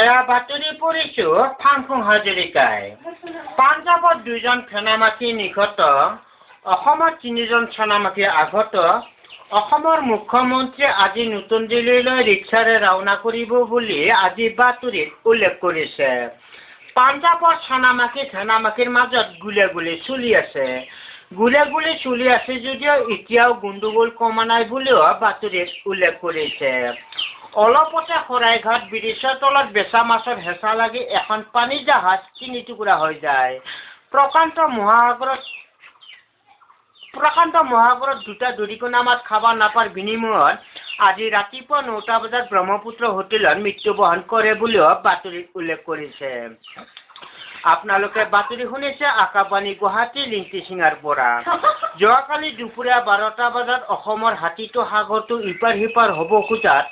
এয়া বাতৰি পৰিছো ফাংফুং হাজৰিকাই পাঞ্জাৱত 2জন সেনামাখী নিহত অসমত 3জন সেনামাখী আহত অসমৰ মুখ্যমন্ত্ৰী আজি নতুন দিল্লীলৈ ৰিক্সাৰে ৰাওনা কৰিব বুলি আজি বাতৰিত উল্লেখ কৰিছে পাঞ্জাৱৰ সেনামাখীৰ মাজত গুলীয়াগুলি চলি আছে যদিও এতিয়াও গণ্ডগোল কমা নাই বুলিও বাতৰিত উল্লেখ কৰিছে অলপতে শৰাইঘাট ব্ৰিজৰ তলত বেচা মাছৰ হেঁচা লাগি এখন পানী জাহাজ 3 টুকুৰা হৈ যায় প্ৰকান্ত মহাসাগৰত দুটা দৰিকণা মাছ খাব নাপাৰ বিনিময়ত আজি ৰাতিপুৱা 9টা বজাত ব্ৰহ্মপুত্ৰ হোটেলত মৃত্যুবৰণ কৰে বুলিও বাতৰিত উল্লেখ কৰিছে আপোনালোকে বাতৰি শুনিছে আকাশবাণী গুৱাহাটী লিংটি সিঙাৰ পৰা যোৱাকালি দুপৰীয়া 12টা বজাত অসমৰ হাতীটো সাগৰটো ইপাৰ সিপাৰ হ'ব খোজাত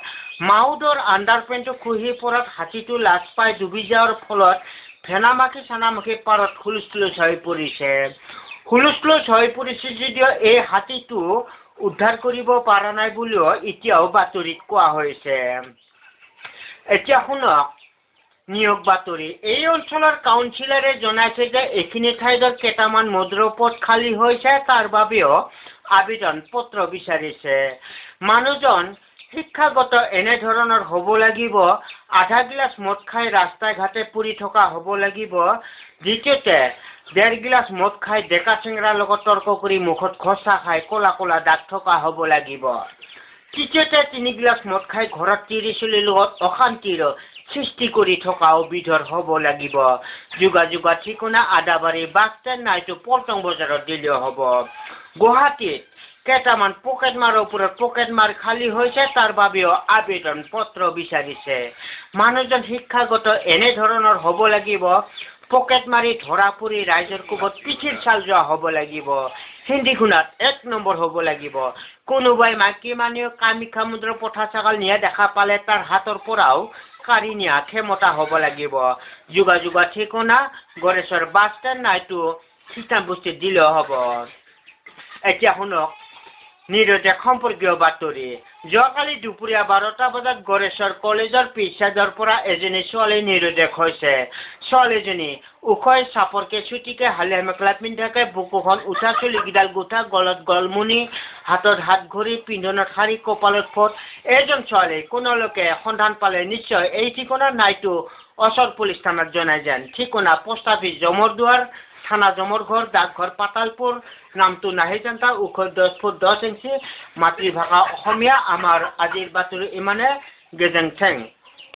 মাউদৰ আণ্ডাৰপেণ্টটো খহি পৰাত হাতীটো লাজ পাই ডুবি যোৱাৰ ফলত সেনামাখী পাৰত হুলস্থুল হৈ পৰিছে যদিও এই হাতীটো উদ্ধাৰ কৰিব পৰা নাই বুলিও এতিয়াও বাতৰিত কোৱা হৈছে এতিয়া শুনক নিয়োগ বাতৰি এই অঞ্চলৰ কাউন্সিলৰে জনাইছে যে এইখিনি ঠাইত কেইটামান মদুৰ পদ খালী হৈছে তাৰ বাবেও আবেদন পত্ৰ বিচাৰিছে মানুহজন শিক্ষাগত এনে ধৰণৰ হ'ব লাগিব আধা গিলাচ মদ খাই ৰাস্তাই ঘাটে পৰি থকা হ'ব লাগিব দ্বিতীয়তে 1.5 গিলাচ মদ খাই ডেকা চেংৰাৰ লগত তৰ্ক কৰি মুখত খচা খাই কলা দাগ থকা হ'ব লাগিব তৃতীয়তে 3 গিলাচ মদ খাই ঘৰত তিৰি চলিৰ লগত অশান্তিৰ সৃষ্টি কৰি থকা বিধৰ হ'ব লাগিব যোগাযোগৰ ঠিকনা আদাবাৰী বাছ ষ্টেণ্ড নাইটো পল্টন বজাৰত দিলেও হ'ব গুৱাহাটীত কেইটামান পকেটমাৰৰ ওপৰত পকেটমাৰ খালী হৈছে তাৰ বাবেও আবেদন পত্ৰ বিচাৰিছে মানুহজন শিক্ষাগত এনে ধৰণৰ হ'ব লাগিব পকেট মাৰি ধৰা পৰি ৰাইজৰ কোবত পিঠিৰ চাল যোৱা হ'ব লাগিব হিন্দী গুণাত 1 নম্বৰ হ'ব লাগিব কোনোবাই মাইকী মানুহ কামাখ্যা মন্দিৰৰ পঠা ছাগল নিয়া দেখা পালে তাৰ হাতৰ পৰাও কাঢ়ি নিয়া ক্ষমতা হ'ব লাগিব যোগাযোগৰ ঠিকনা গড়েশ্বৰ বাছ ষ্টেণ্ড নাইটো খ্ৰীষ্টান বস্তি দিলেও হ'ব এতিয়া শুনক নিৰদেশ সম্পৰ্কীয় বাতৰি যোৱাকালি দুপৰীয়া 12টা বজাত গড়েশ্বৰ কলেজৰ পিছচাইডৰ পৰা এজনী ছোৱালী নিৰদেশ হৈছে ছোৱালীজনী উখৈ চাপৰকে ছুটিকে হালিয়া মেখেলা পিন্ধাকে বুকুখন উঠা চুলিকেইডাল গোঠা গলত গলমুনি হাতত হাত ঘড়ী পিন্ধনত শাৰী কপালত ফট এজন ছোৱালী কোনোলোকে সন্ধান পালে নিশ্চয় এই ঠিকনা নাইটো অচৰ পুলিচ থানাত জনাই যেন ঠিকনা পোষ্ট অফিচ জমৰদুৱাৰ থানা জমৰঘৰ ডাকঘৰ পাতালপুৰ নামটো নাহিজান্তা উখৈ 10 ফুট 10 ইঞ্চি মাতৃভাষা অসমীয়া আমাৰ আজিৰ বাতৰি ইমানে গেজেং থেং